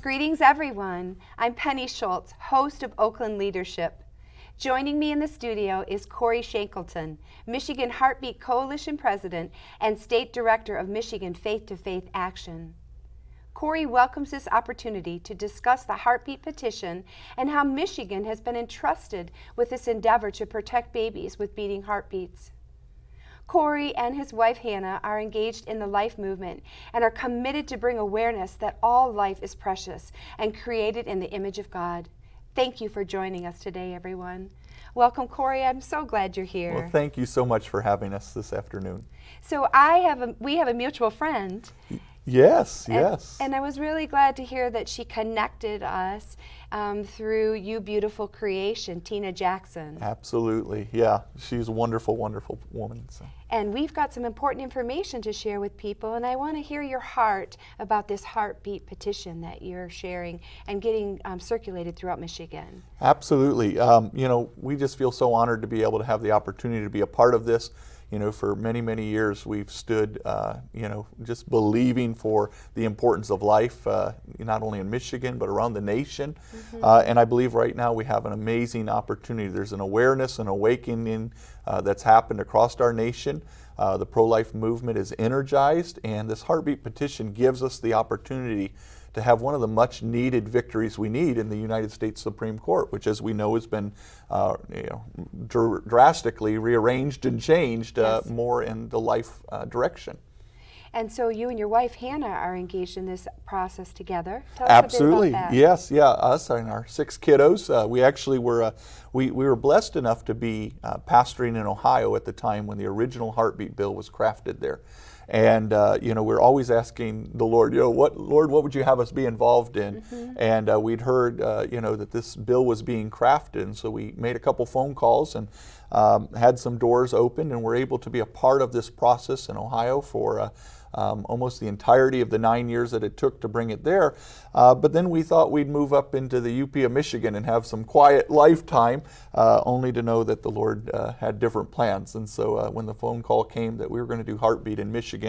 Greetings, everyone. I'm Penny Shults, host of Oakland Leadership. Joining me in the studio is Corey Shankelton, Michigan Heartbeat Coalition President and State Director of Michigan Faith to Faith Action. Corey welcomes this opportunity to discuss the Heartbeat petition and how Michigan has been entrusted with this endeavor to protect babies with beating heartbeats. Corey and his wife Hannah are engaged in the life movement and are committed to bring awareness that all life is precious and created in the image of God. Thank you for joining us today, everyone. Welcome, Corey. I'm so glad you're here. Well, thank you so much for having us this afternoon. So we have a mutual friend. Yes, yes. And I was really glad to hear that she connected us through You Beautiful Creation, Tina Jackson. Absolutely, yeah. She's a wonderful, wonderful woman. So. And we've got some important information to share with people, and I want to hear your heart about this Heartbeat petition that you're sharing and getting circulated throughout Michigan. Absolutely. We just feel so honored to be able to have the opportunity to be a part of this. For many, many years we've stood, just believing for the importance of life, not only in Michigan, but around the nation. Mm-hmm. And I believe right now we have an amazing opportunity. There's an awareness and awakening that's happened across our nation. The pro-life movement is energized, and this Heartbeat petition gives us the opportunity to have one of the much needed victories we need in the United States Supreme Court, which, as we know, has been drastically rearranged and changed more in the life direction. And so you and your wife Hannah are engaged in this process together. Tell Absolutely, us a bit about that. Yes, yeah. Us and our 6 kiddos. We actually were we were blessed enough to be pastoring in Ohio at the time when the original Heartbeat bill was crafted there. And we're always asking the Lord, what would you have us be involved in? Mm-hmm. And we'd heard, that this bill was being crafted, and so we made a couple phone calls and had some doors open, and were able to be a part of this process in Ohio for almost the entirety of the 9 years that it took to bring it there. But then we thought we'd move up into the UP of Michigan and have some quiet lifetime, only to know that the Lord had different plans. And so when the phone call came that we were going to do Heartbeat in Michigan,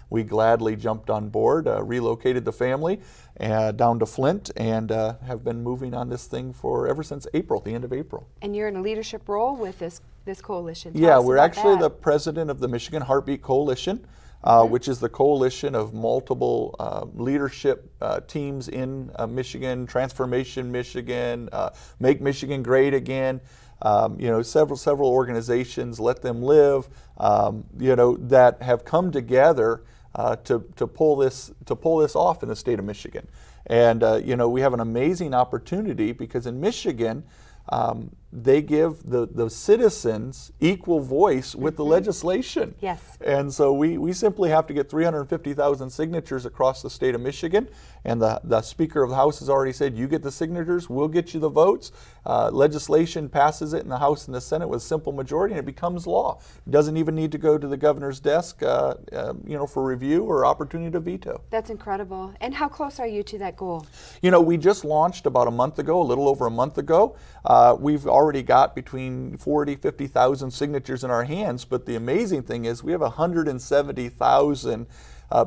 we gladly jumped on board, relocated the family down to Flint, and have been moving on this thing for ever since April, the end of April. And you're in a leadership role with this coalition. Yeah, we're actually the president of the Michigan Heartbeat Coalition. Which is the coalition of multiple leadership teams in Michigan, Transformation Michigan, Make Michigan Great Again, several organizations, Let Them Live, that have come together to pull this off in the state of Michigan. And we have an amazing opportunity because in Michigan, they give the citizens equal voice with the legislation. Yes. And so we simply have to get 350,000 signatures across the state of Michigan, and the Speaker of the House has already said, you get the signatures, we'll get you the votes. Legislation passes it in the House and the Senate with a simple majority, and it becomes law. It doesn't even need to go to the governor's desk for review or opportunity to veto. That's incredible. And how close are you to that goal? We just launched about a month ago, a little over a month ago. We've already got between 50,000 signatures in our hands, but the amazing thing is we have 170,000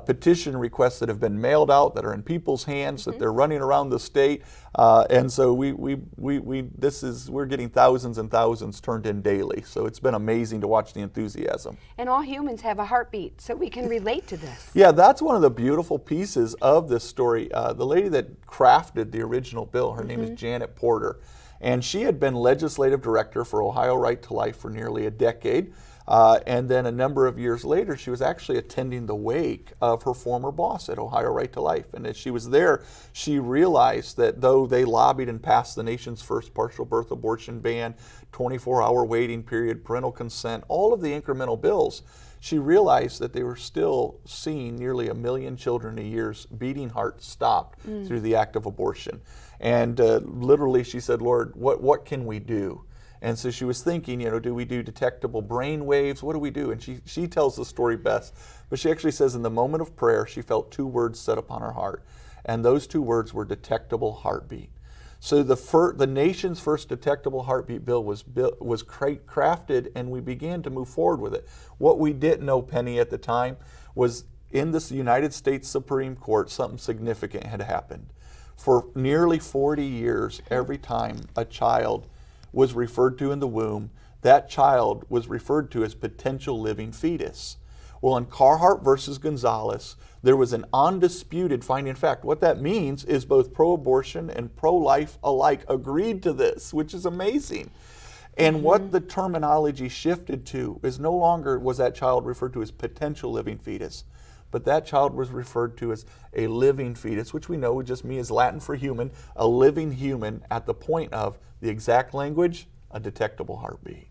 petition requests that have been mailed out, that are in people's hands, that they're running around the state, and so we're getting thousands and thousands turned in daily. So it's been amazing to watch the enthusiasm. And all humans have a heartbeat, so we can relate to this. Yeah, that's one of the beautiful pieces of this story. The lady that crafted the original bill, her name is Janet Porter. And she had been legislative director for Ohio Right to Life for nearly a decade. And then a number of years later, she was actually attending the wake of her former boss at Ohio Right to Life. And as she was there, she realized that though they lobbied and passed the nation's first partial birth abortion ban, 24-hour waiting period, parental consent, all of the incremental bills, she realized that they were still seeing nearly 1 million children a year's beating heart stopped through the act of abortion. And literally she said, Lord, what can we do? And so she was thinking, do we do detectable brain waves? What do we do? And she tells the story best. But she actually says in the moment of prayer, she felt 2 words set upon her heart. And those 2 words were detectable heartbeat. So the nation's first detectable heartbeat bill was crafted, and we began to move forward with it. What we didn't know, Penny, at the time was in this United States Supreme Court, something significant had happened. For nearly 40 years, every time a child was referred to in the womb, that child was referred to as potential living fetus. Well, in Carhart versus Gonzalez, there was an undisputed finding. In fact, what that means is both pro-abortion and pro-life alike agreed to this, which is amazing. And what the terminology shifted to is no longer was that child referred to as potential living fetus, but that child was referred to as a living fetus, which we know would just mean is Latin for human, a living human at the point of the exact language, a detectable heartbeat.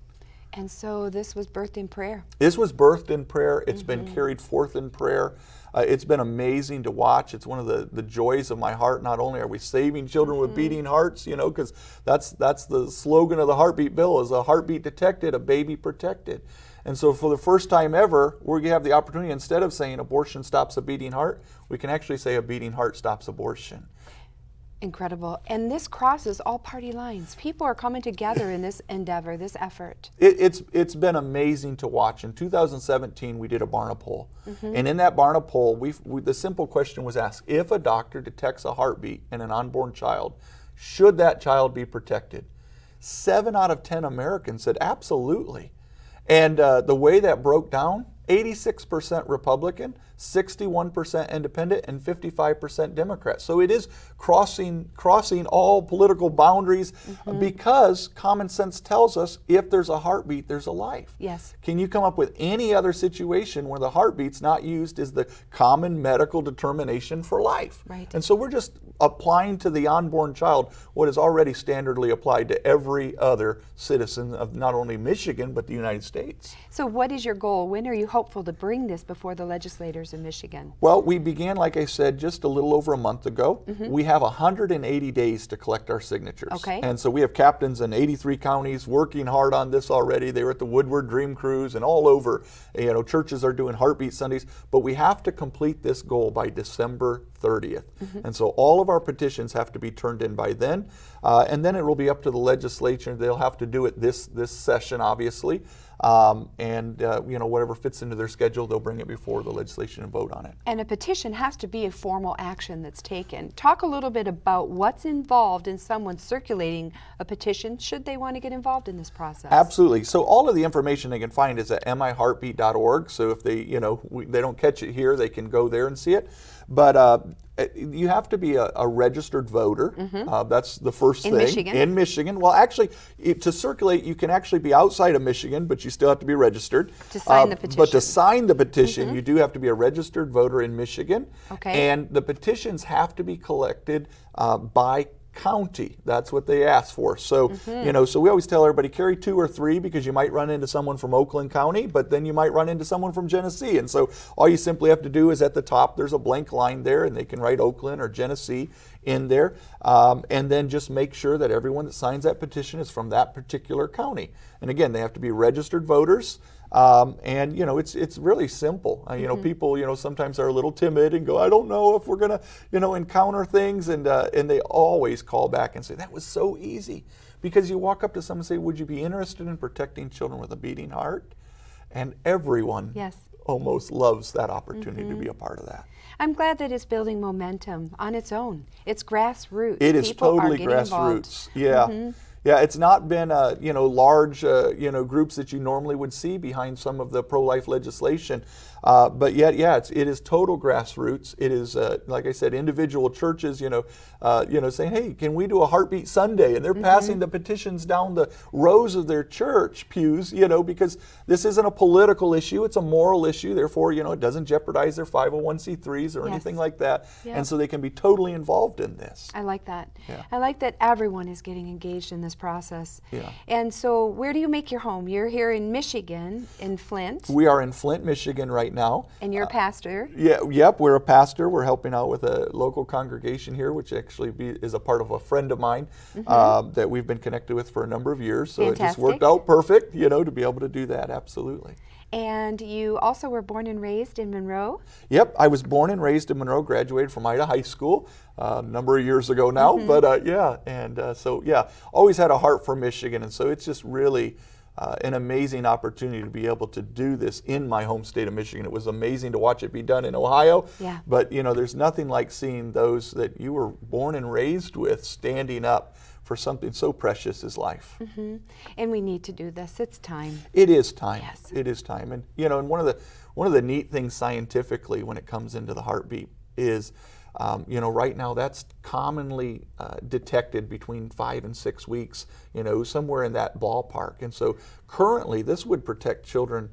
And so this was birthed in prayer. This was birthed in prayer. It's been carried forth in prayer. It's been amazing to watch. It's one of the joys of my heart. Not only are we saving children with beating hearts, you know, because that's the slogan of the heartbeat bill is a heartbeat detected, a baby protected. And so for the first time ever, we're going to have the opportunity, instead of saying abortion stops a beating heart, we can actually say a beating heart stops abortion. Incredible. And this crosses all party lines. People are coming together in this endeavor, this effort. It's been amazing to watch. In 2017, we did a Barna poll. And in that Barna poll, the simple question was asked, if a doctor detects a heartbeat in an unborn child, should that child be protected? 7 out of 10 Americans said absolutely. And the way that broke down, 86% Republican, 61% Independent, and 55% Democrat. So it is crossing all political boundaries because common sense tells us if there's a heartbeat, there's a life. Yes. Can you come up with any other situation where the heartbeat's not used as the common medical determination for life? Right. And so we're just applying to the unborn child what is already standardly applied to every other citizen of not only Michigan, but the United States. So what is your goal? When are you hopeful to bring this before the legislators in Michigan? Well, we began, like I said, just a little over a month ago. We have 180 days to collect our signatures. Okay. And so we have captains in 83 counties working hard on this already. They were at the Woodward Dream Cruise and all over. You know, churches are doing Heartbeat Sundays. But we have to complete this goal by December 30th. And so all of our petitions have to be turned in by then. And then it will be up to the legislature. They'll have to do it this session, obviously. You know, whatever fits into their schedule, they'll bring it before the legislation and vote on it. And a petition has to be a formal action that's taken. Talk a little bit about what's involved in someone circulating a petition should they want to get involved in this process. Absolutely. So all of the information they can find is at miheartbeat.org. So if they, you know, they don't catch it here, they can go there and see it. But you have to be a registered voter. That's the first thing. Michigan? In Michigan. Well, actually, to circulate, you can actually be outside of Michigan, but you still have to be registered. To sign the petition. But to sign the petition, you do have to be a registered voter in Michigan. Okay. And the petitions have to be collected by county. That's what they ask for. So, you know, so we always tell everybody carry 2 or 3 because you might run into someone from Oakland County, but then you might run into someone from Genesee. And so all you simply have to do is at the top, there's a blank line there and they can write Oakland or Genesee in there. And then just make sure that everyone that signs that petition is from that particular county. And again, they have to be registered voters. And you know, it's really simple. You know, people, you know, sometimes are a little timid and go, I don't know if we're gonna, you know, encounter things, and they always call back and say that was so easy, because you walk up to someone and say, would you be interested in protecting children with a beating heart? And everyone almost loves that opportunity to be a part of that. I'm glad that it's building momentum on its own. It's grassroots. It is People totally are getting grassroots. Involved. Yeah, it's not been you know, large you know, groups that you normally would see behind some of the pro-life legislation, but yet it is total grassroots. It is like I said, individual churches, you know, saying, hey, can we do a Heartbeat Sunday? And they're passing the petitions down the rows of their church pews, you know, because this isn't a political issue; it's a moral issue. Therefore, you know, it doesn't jeopardize their 501c3s or anything like that, and so they can be totally involved in this. I like that. Yeah. I like that everyone is getting engaged in this process. Yeah. And so where do you make your home? You're here in Michigan, in Flint. We are in Flint, Michigan right now. And you're a pastor. Yep, we're a pastor. We're helping out with a local congregation here, which actually is a part of a friend of mine that we've been connected with for a number of years. So it just worked out perfect, you know, to be able to do that, absolutely. And you also were born and raised in Monroe? Yep, I was born and raised in Monroe, graduated from Ida High School a number of years ago now, but so always had a heart for Michigan, and so it's just really an amazing opportunity to be able to do this in my home state of Michigan. It was amazing to watch it be done in Ohio. Yeah. But there's nothing like seeing those that you were born and raised with standing up for something so precious as life. Mm-hmm. And we need to do this. It's time. It is time. Yes. It is time. And and one of the neat things scientifically when it comes into the heartbeat is right now that's commonly detected between 5 and 6 weeks, somewhere in that ballpark. And so currently this would protect children,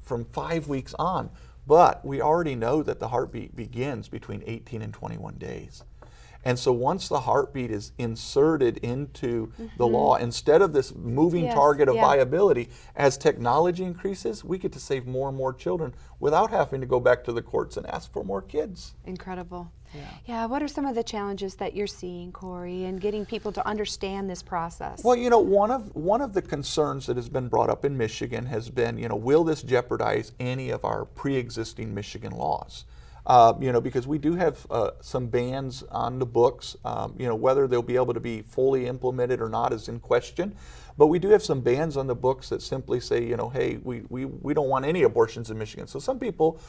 from 5 weeks on, but we already know that the heartbeat begins between 18 and 21 days. And so once the heartbeat is inserted into the law, instead of this moving target of viability, as technology increases, we get to save more and more children without having to go back to the courts and ask for more kids. Incredible. Yeah. What are some of the challenges that you're seeing, Corey, in getting people to understand this process? Well, one of the concerns that has been brought up in Michigan has been, will this jeopardize any of our pre-existing Michigan laws? Because we do have some bans on the books. Whether they'll be able to be fully implemented or not is in question. But we do have some bans on the books that simply say, hey, we don't want any abortions in Michigan. So some people,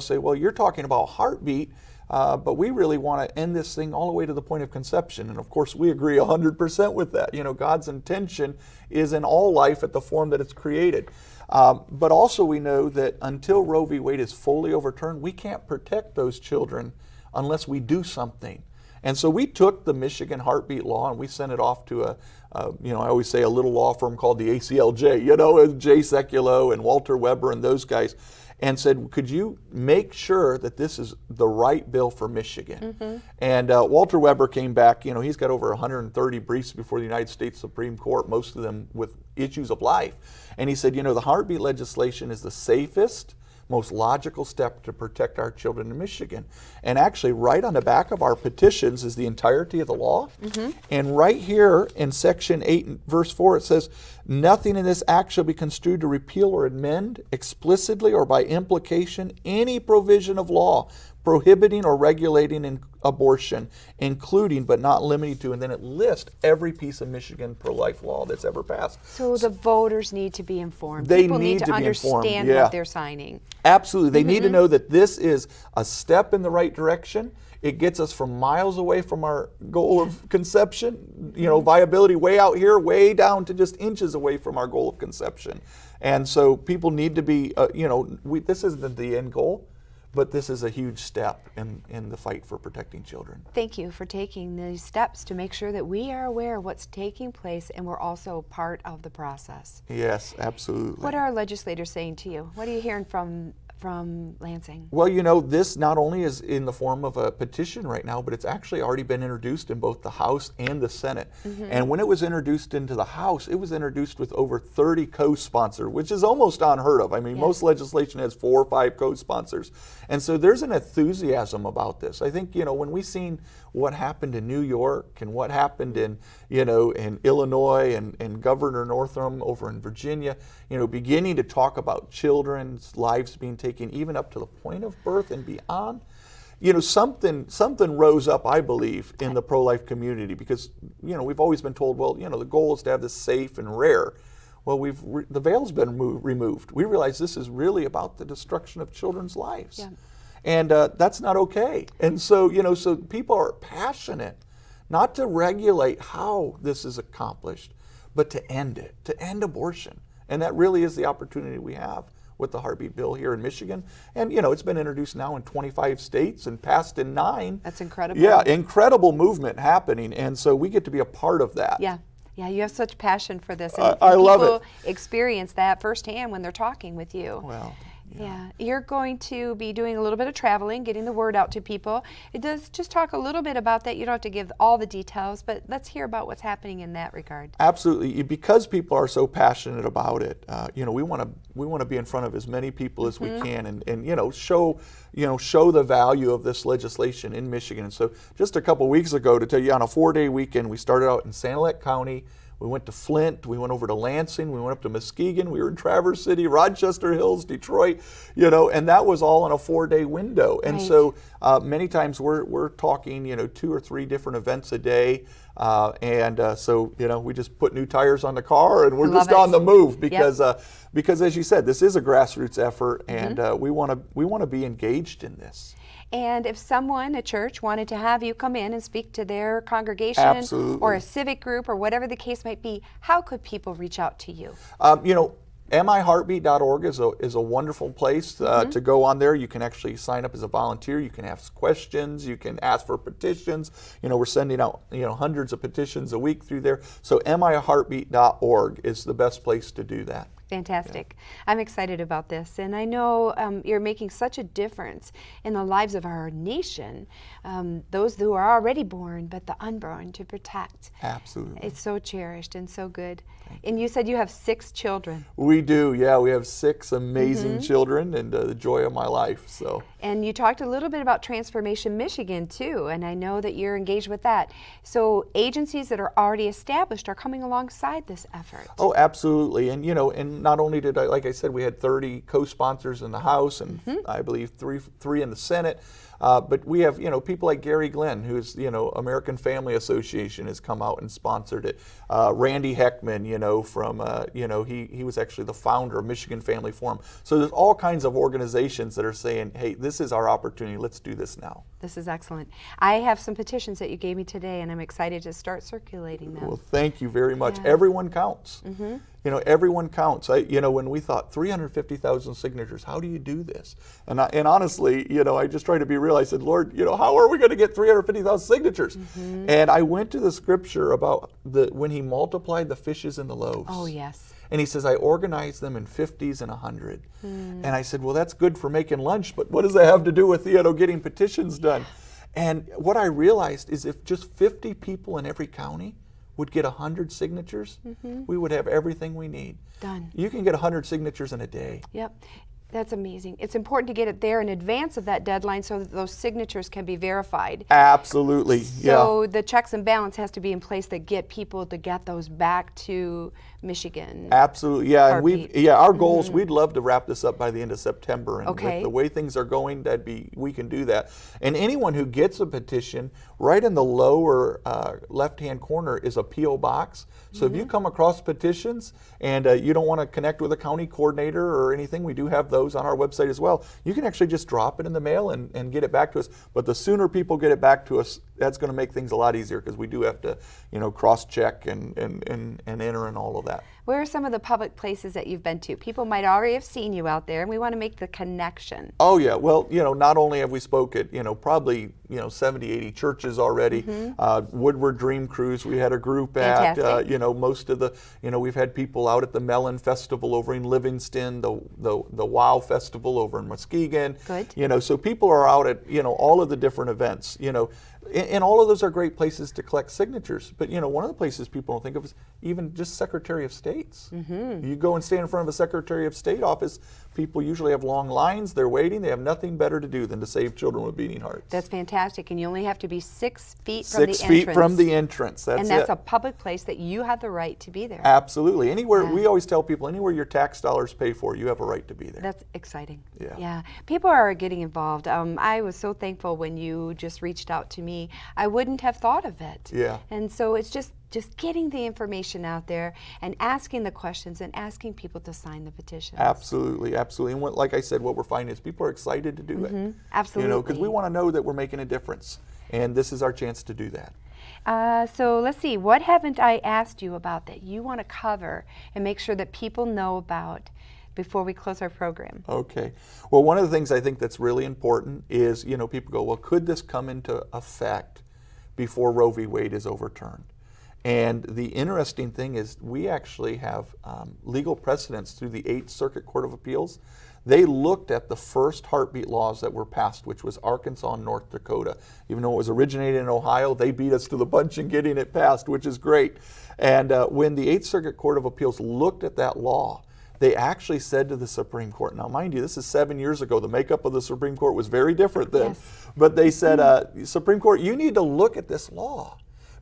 say, well, you're talking about heartbeat, but we really want to end this thing all the way to the point of conception. And of course, we agree 100% with that. God's intention is in all life at the form that it's created. But also we know that until Roe v. Wade is fully overturned, we can't protect those children unless we do something. And so we took the Michigan heartbeat law and we sent it off to I always say a little law firm called the ACLJ, Jay Sekulow and Walter Weber and those guys, and said, could you make sure that this is the right bill for Michigan? And Walter Weber came back, he's got over 130 briefs before the United States Supreme Court, most of them with issues of life. And he said, the heartbeat legislation is the safest, most logical step to protect our children in Michigan. And actually, right on the back of our petitions is the entirety of the law. And right here in Section 8, verse 4, it says, nothing in this act shall be construed to repeal or amend explicitly or by implication any provision of law prohibiting or regulating abortion, including but not limited to, and then it lists every piece of Michigan pro-life law that's ever passed. So the voters need to be informed. They People need to be informed, understand what they're signing. Absolutely. They need to know that this is a step in the right direction. It gets us from miles away from our goal of conception, viability way out here, way down to just inches away from our goal of conception. And so people need to be, this isn't the end goal, but this is a huge step in the fight for protecting children. Thank you for taking these steps to make sure that we are aware of what's taking place and we're also part of the process. Yes, absolutely. What are our legislators saying to you? What are you hearing from Lansing? Well, this not only is in the form of a petition right now, but it's actually already been introduced in both the House and the Senate. And when it was introduced into the House, it was introduced with over 30 co-sponsors, which is almost unheard of. I mean, most legislation has 4 or 5 co-sponsors. And so there's an enthusiasm about this. I think, when we seen what happened in New York and what happened in, in Illinois and Governor Northam over in Virginia, beginning to talk about children's lives being taken even up to the point of birth and beyond, something rose up, I believe, in the pro-life community because, we've always been told, well, the goal is to have this safe and rare. Well, the veil's been removed. We realize this is really about the destruction of children's lives. Yeah. And that's not okay. And so, so people are passionate, not to regulate how this is accomplished, but to end it, to end abortion. And that really is the opportunity we have with the heartbeat bill here in Michigan. And, it's been introduced now in 25 states and passed in 9. That's incredible. Yeah, incredible movement happening. And so we get to be a part of that. Yeah. Yeah, you have such passion for this. And I love it. People experience that firsthand when they're talking with you. Well, yeah, you're going to be doing a little bit of traveling, getting the word out to people. It does just talk a little bit about that. You don't have to give all the details, but let's hear about what's happening in that regard. Absolutely, because people are so passionate about it. We want to be in front of as many people as we can, and show the value of this legislation in Michigan. And so, just a couple weeks ago, to tell you, on a 4-day weekend, we started out in Sanilac County. We went to Flint, we went over to Lansing, we went up to Muskegon, we were in Traverse City, Rochester Hills, Detroit, and that was all in a 4-day window. And so many times we're talking, 2 or 3 different events a day. So, we just put new tires on the car and we're Love just it. on the move because as you said, this is a grassroots effort, and we want to be engaged in this. And if someone, a church, wanted to have you come in and speak to their congregation Absolutely. or a civic group or whatever the case might be, how could people reach out to you? miheartbeat.org is a wonderful place to go on there. You can actually sign up as a volunteer. You can ask questions. You can ask for petitions. We're sending out hundreds of petitions a week through there. So miheartbeat.org is the best place to do that. Fantastic. I'm excited about this, and I know you're making such a difference in the lives of our nation, those who are already born, but the unborn to protect. Absolutely. It's so cherished and so good. And you said you have 6 children. We do, yeah. We have 6 amazing children, and the joy of my life. So. And you talked a little bit about Transformation Michigan too, and I know that you're engaged with that. So agencies that are already established are coming alongside this effort. Oh, absolutely. And and not only did like I said, we had 30 co-sponsors in the House, and I believe three in the Senate. But we have, people like Gary Glenn, who's, American Family Association has come out and sponsored it. Randy Heckman, from, he was actually the founder of Michigan Family Forum. So there's all kinds of organizations that are saying, hey, this is our opportunity. Let's do this now. This is excellent. I have some petitions that you gave me today, and I'm excited to start circulating them. Well, thank you very much. Yeah. Everyone counts. Everyone counts. When we thought 350,000 signatures, how do you do this? And honestly, I just tried to be real. I said, Lord, how are we going to get 350,000 signatures? And I went to the scripture about when he multiplied the fishes and the loaves. Oh, yes. And he says, I organized them in 50s and 100. And I said, well, that's good for making lunch, but what does that have to do with, getting petitions done? And what I realized is if just 50 people in every county would get 100 signatures, we would have everything we need. Done. You can get 100 signatures in a day. Yep. That's amazing. It's important to get it there in advance of that deadline so that those signatures can be verified. Absolutely. So the checks and balance has to be in place that get people to get those back to Michigan. Absolutely. Yeah. And our goals, we'd love to wrap this up by the end of September. And with the way things are going, we can do that. And anyone who gets a petition, right in the lower left-hand corner is a P.O. box. So if you come across petitions and you don't want to connect with a county coordinator or anything, we do have those on our website as well. You can actually just drop it in the mail and get it back to us. But the sooner people get it back to us, that's going to make things a lot easier because we do have to, cross-check and enter and all of that. Where are some of the public places that you've been to? People might already have seen you out there, and we want to make the connection. Oh, yeah. Well, not only have we spoke at, probably, 70, 80 churches already. Woodward Dream Cruise, we had a group at. Most of the, we've had people out at the Mellon Festival over in Livingston, the WOW Festival over in Muskegon. Good. So people are out at, all of the different events, and all of those are great places to collect signatures. But, one of the places people don't think of is even just Secretary of States. You go and stand in front of a Secretary of State office, people usually have long lines, they're waiting, they have nothing better to do than to save children with beating hearts. That's fantastic, and you only have to be 6 feet from the entrance. 6 feet from the entrance, that's it. And that's a public place that you have the right to be there. Absolutely. Anywhere, we always tell people, anywhere your tax dollars pay for, you have a right to be there. That's exciting. Yeah. People are getting involved. I was so thankful when you just reached out to me. I wouldn't have thought of it. Yeah. And so it's just getting the information out there and asking the questions and asking people to sign the petitions. Absolutely. And like I said, what we're finding is people are excited to do it. Absolutely. Because we want to know that we're making a difference. And this is our chance to do that. So let's see, what haven't I asked you about that you want to cover and make sure that people know about before we close our program? Okay. Well, one of the things I think that's really important is, people go, well, could this come into effect before Roe v. Wade is overturned? And the interesting thing is we actually have legal precedents through the 8th Circuit Court of Appeals. They looked at the first heartbeat laws that were passed, which was Arkansas and North Dakota. Even though it was originated in Ohio, they beat us to the punch in getting it passed, which is great. And when the 8th Circuit Court of Appeals looked at that law, they actually said to the Supreme Court, now mind you, this is 7 years ago, the makeup of the Supreme Court was very different then, but they said, Supreme Court, you need to look at this law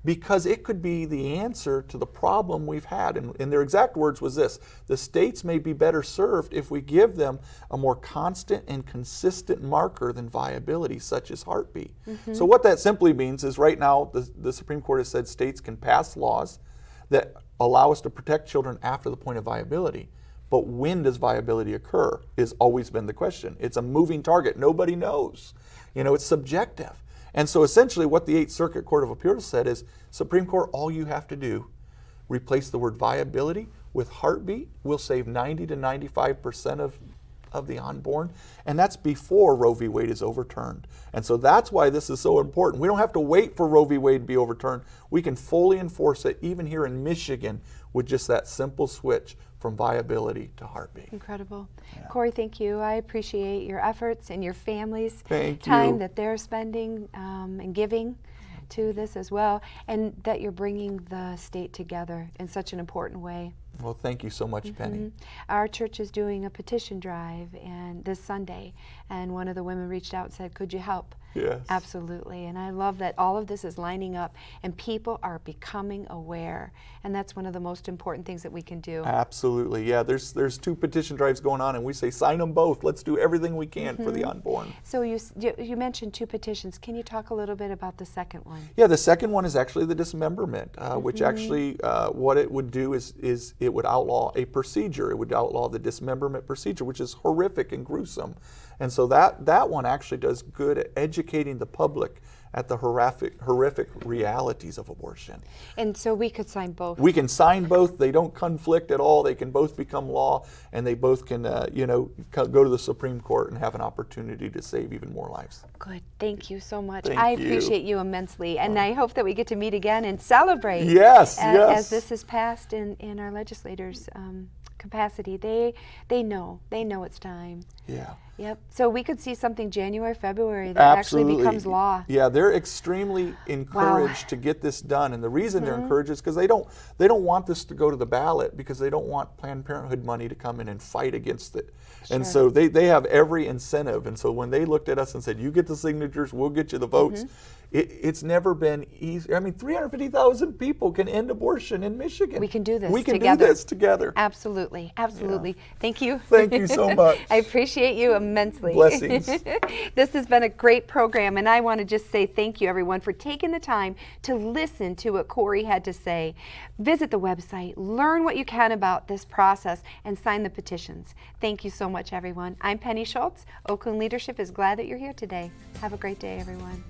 because it could be the answer to the problem we've had. And their exact words was this: the states may be better served if we give them a more constant and consistent marker than viability, such as heartbeat. So what that simply means is right now the Supreme Court has said states can pass laws that allow us to protect children after the point of viability. But when does viability occur has always been the question. It's a moving target. Nobody knows. It's subjective. And so essentially what the Eighth Circuit Court of Appeals said is, Supreme Court, all you have to do, replace the word viability with heartbeat. We'll save 90 to 95% of the unborn. And that's before Roe v. Wade is overturned. And so that's why this is so important. We don't have to wait for Roe v. Wade to be overturned. We can fully enforce it even here in Michigan with just that simple switch from viability to heartbeat. Incredible. Yeah. Corey, thank you. I appreciate your efforts and your family's time that they're spending and giving to this as well, and that you're bringing the state together in such an important way. Well, thank you so much, Penny. Our church is doing a petition drive and this Sunday, and one of the women reached out and said, could you help? Yes. Absolutely. And I love that all of this is lining up and people are becoming aware. And that's one of the most important things that we can do. Absolutely. Yeah, there's 2 petition drives going on, and we say sign them both. Let's do everything we can for the unborn. So you mentioned 2 petitions. Can you talk a little bit about the second one? Yeah, the second one is actually the dismemberment, which actually what it would do is it would outlaw a procedure. It would outlaw the dismemberment procedure, which is horrific and gruesome. And so that one actually does good at educating the public at the horrific realities of abortion. And so we could sign both. We can sign both. They don't conflict at all. They can both become law, and they both can, go to the Supreme Court and have an opportunity to save even more lives. Good. Thank you so much. Thank I you. appreciate you immensely, and I hope that we get to meet again and celebrate. Yes, as this is passed in our legislators' capacity. They know it's time. Yeah. Yep. So we could see something January, February that Absolutely. actually becomes law. Yeah, they're extremely encouraged to get this done, and the reason they're encouraged is because they don't want this to go to the ballot, because they don't want Planned Parenthood money to come in and fight against it. Sure. And so they have every incentive. And so when they looked at us and said, "You get the signatures, we'll get you the votes," it's never been easy. I mean, 350,000 people can end abortion in Michigan. We can do this. We can together. do this together. Absolutely. Yeah. Thank you. Thank you so much. I appreciate you immensely. Blessings. This has been a great program, and I want to just say thank you, everyone, for taking the time to listen to what Corey had to say. Visit the website, learn what you can about this process, and sign the petitions. Thank you so much, everyone. I'm Penny Shults. Oakland Leadership is glad that you're here today. Have a great day, everyone.